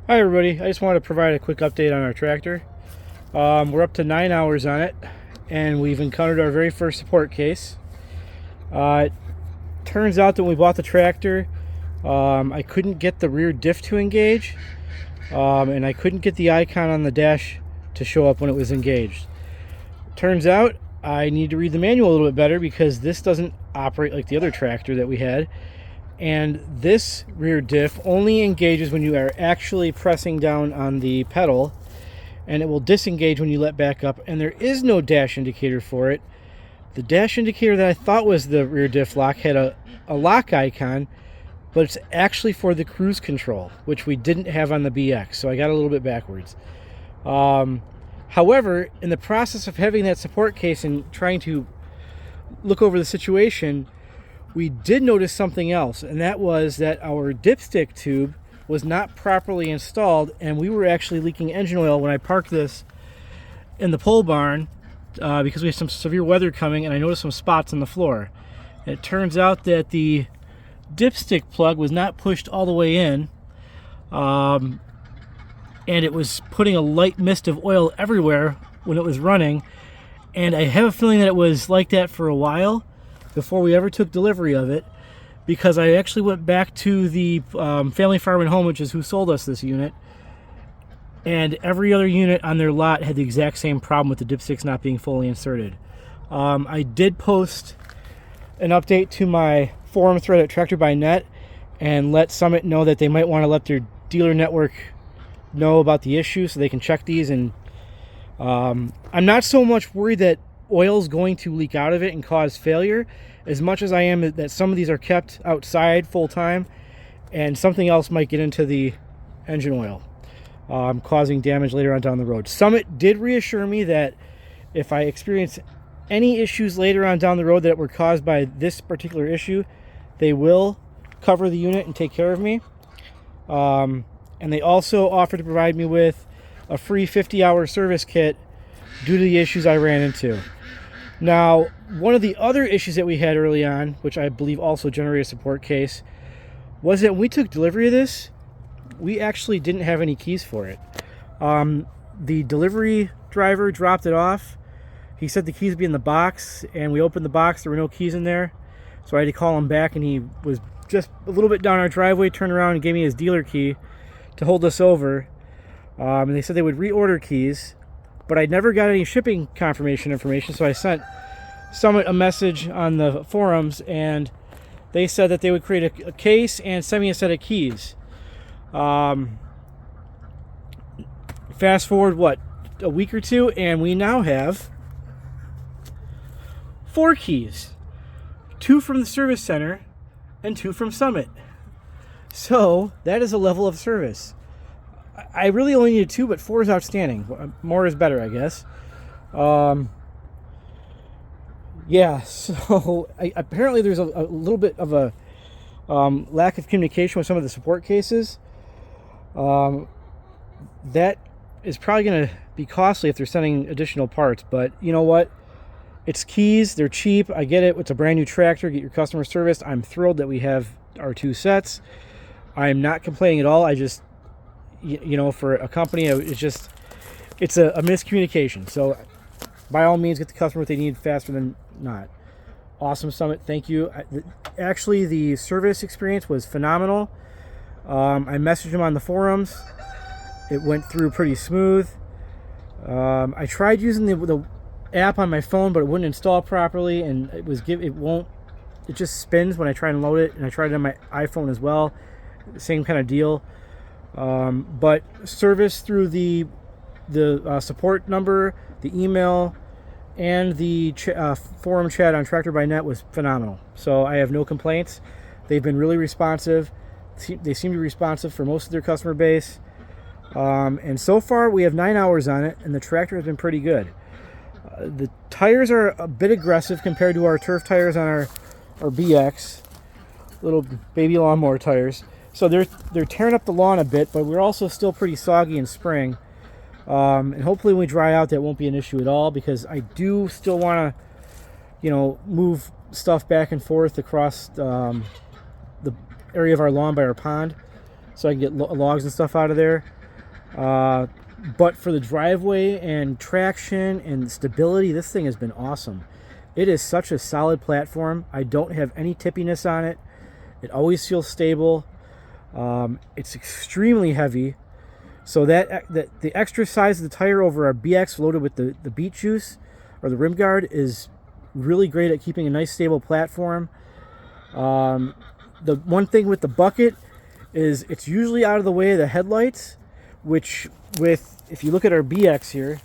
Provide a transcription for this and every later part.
Hi everybody, I just wanted to provide a quick update on our tractor. We're up to 9 hours on it and we've encountered our very first support case. It turns out that when we bought the tractor, I couldn't get the rear diff to engage and I couldn't get the icon on the dash to show up when it was engaged. Turns out I need to read the manual a little bit better because this doesn't operate like the other tractor that we had. And this rear diff only engages when you are actually pressing down on the pedal, and it will disengage when you let back up, and there is no dash indicator for it. The dash indicator that I thought was the rear diff lock had a lock icon, but it's actually for the cruise control, which we didn't have on the BX, so I got a little bit backwards. However, in the process of having that support case and trying to look over the situation, we did notice something else, and that was that our dipstick tube was not properly installed, and we were actually leaking engine oil when I parked this in the pole barn because we had some severe weather coming, and I noticed some spots on the floor. And it turns out that the dipstick plug was not pushed all the way in, and it was putting a light mist of oil everywhere when it was running, and I have a feeling that it was like that for a while before we ever took delivery of it, because I actually went back to the Family Farm and Home, which is who sold us this unit, and every other unit on their lot had the exact same problem with the dipsticks not being fully inserted. I did post an update to my forum thread at Tractor by Net and let Summit know that they might want to let their dealer network know about the issue so they can check these. And I'm not so much worried that oil's going to leak out of it and cause failure as much as I am that some of these are kept outside full time and something else might get into the engine oil, causing damage later on down the road. Summit did reassure me that if I experience any issues later on down the road that were caused by this particular issue, they will cover the unit and take care of me. And they also offered to provide me with a free 50-hour service kit due to the issues I ran into. Now, one of the other issues that we had early on, which I believe also generated a support case, was that when we took delivery of this, we actually didn't have any keys for it. The delivery driver dropped it off. He said the keys would be in the box, and we opened the box, there were no keys in there. So I had to call him back, and he was just a little bit down our driveway, turned around and gave me his dealer key to hold us over. And they said they would reorder keys, but I never got any shipping confirmation information, so I sent Summit a message on the forums, and they said that they would create a case and send me a set of keys. Fast forward, a week or two, and we now have 4 keys. 2 from the service center and 2 from Summit. So that is a level of service. I really only needed 2, but 4 is outstanding. More is better, I guess. Yeah, so apparently there's a little bit of a lack of communication with some of the support cases. That is probably going to be costly if they're sending additional parts, but you know what? It's keys, they're cheap, I get it. It's a brand new tractor, get your customer service. I'm thrilled that we have our 2 sets. I'm not complaining at all. I just, you know, for a company, it's a miscommunication. So by all means, get the customer what they need faster than not. Awesome, Summit, thank you. Actually, the service experience was phenomenal. I messaged them on the forums. It went through pretty smooth. I tried using the app on my phone, but it wouldn't install properly, and it just spins when I try and load it, and I tried it on my iPhone as well. Same kind of deal. But service through the support number, the email, and the forum chat on Tractor by Net was phenomenal. So I have no complaints. They've been really responsive. They seem to be responsive for most of their customer base. And so far we have 9 hours on it, and the tractor has been pretty good. The tires are a bit aggressive compared to our turf tires on our BX, little baby lawnmower tires. So they're tearing up the lawn a bit, but we're also still pretty soggy in spring. And hopefully when we dry out, that won't be an issue at all, because I do still want to, you know, move stuff back and forth across the area of our lawn by our pond, so I can get logs and stuff out of there. But for the driveway and traction and stability, this thing has been awesome. It is such a solid platform. I don't have any tippiness on it. It always feels stable. It's extremely heavy. So that the extra size of the tire over our BX loaded with the beet juice or the rim guard is really great at keeping a nice stable platform. The one thing with the bucket is it's usually out of the way of the headlights, which if you look at our BX here,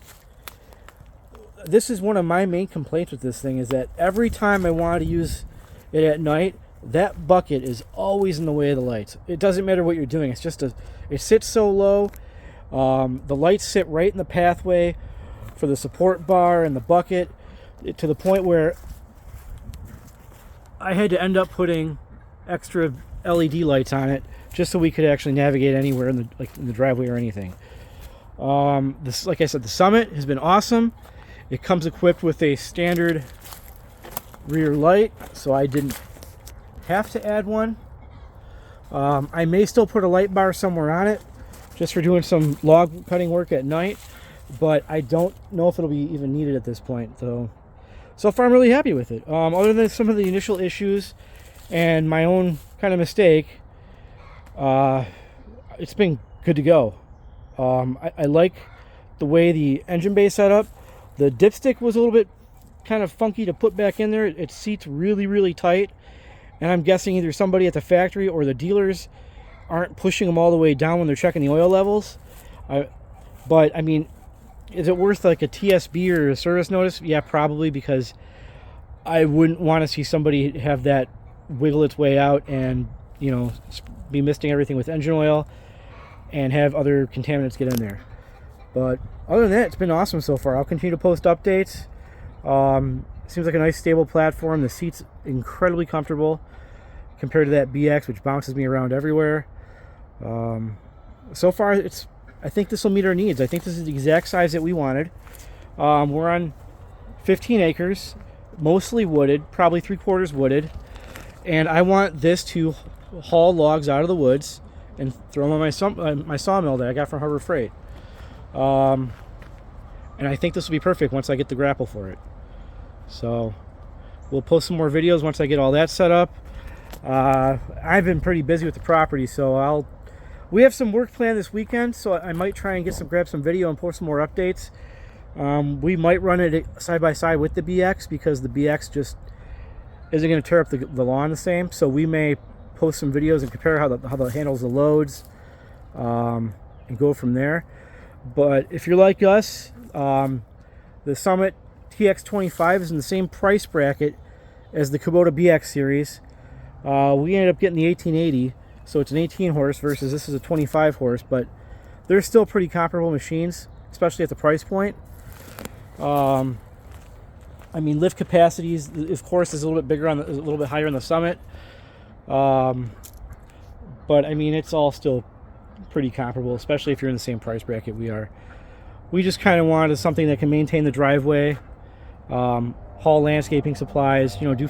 this is one of my main complaints with this thing, is that every time I want to use it at night, that bucket is always in the way of the lights. It doesn't matter what you're doing. It's just it sits so low. The lights sit right in the pathway for the support bar and the bucket, to the point where I had to end up putting extra LED lights on it just so we could actually navigate anywhere in the driveway or anything. This, like I said, the Summit has been awesome. It comes equipped with a standard rear light, so I didn't have to add one. I may still put a light bar somewhere on it just for doing some log cutting work at night, but I don't know if it'll be even needed at this point. So far I'm really happy with it. Other than some of the initial issues and my own kind of mistake, it's been good to go. I like the way the engine bay set up. The dipstick was a little bit kind of funky to put back in there. It seats really, really tight, and I'm guessing either somebody at the factory or the dealers aren't pushing them all the way down when they're checking the oil levels. But I mean, is it worth like a TSB or a service notice? Yeah, probably, because I wouldn't want to see somebody have that wiggle its way out and, you know, be misting everything with engine oil and have other contaminants get in there. But other than that, it's been awesome so far. I'll continue to post updates. Seems like a nice stable platform. The seat's incredibly comfortable compared to that BX, which bounces me around everywhere. So far, I think this will meet our needs. I think this is the exact size that we wanted. We're on 15 acres, mostly wooded, probably 3/4 wooded, and I want this to haul logs out of the woods and throw them on my sawmill that I got from Harbor Freight. And I think this will be perfect once I get the grapple for it. So we'll post some more videos once I get all that set up. I've been pretty busy with the property, so we have some work planned this weekend, so I might try and grab some video and post some more updates. We might run it side by side with the BX, because the BX just isn't going to tear up the lawn the same. So we may post some videos and compare how it handles the loads, and go from there. But if you're like us, the Summit TX25 is in the same price bracket as the Kubota BX series. We ended up getting the 1880, so it's an 18 horse versus this is a 25 horse, but they're still pretty comparable machines, especially at the price point. I mean, lift capacities, of course, is a little bit bigger a little bit higher on the Summit. But I mean, it's all still pretty comparable, especially if you're in the same price bracket we are. We just kind of wanted something that can maintain the driveway, haul landscaping supplies, you know, do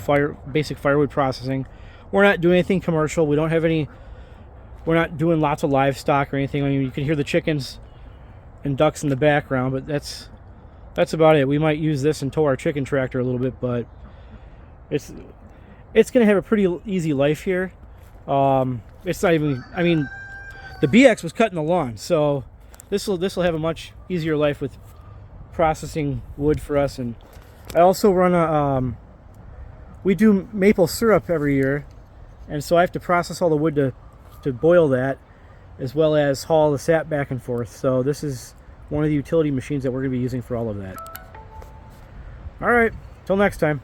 basic firewood processing. We're not doing anything commercial. We're not doing lots of livestock or anything. I mean, you can hear the chickens and ducks in the background, but that's about it. We might use this and tow our chicken tractor a little bit, but it's going to have a pretty easy life here. It's not even, I mean, the BX was cutting the lawn, so this will have a much easier life with processing wood for us. And I also run we do maple syrup every year, and so I have to process all the wood to boil that, as well as haul the sap back and forth. So this is one of the utility machines that we're going to be using for all of that. All right, till next time.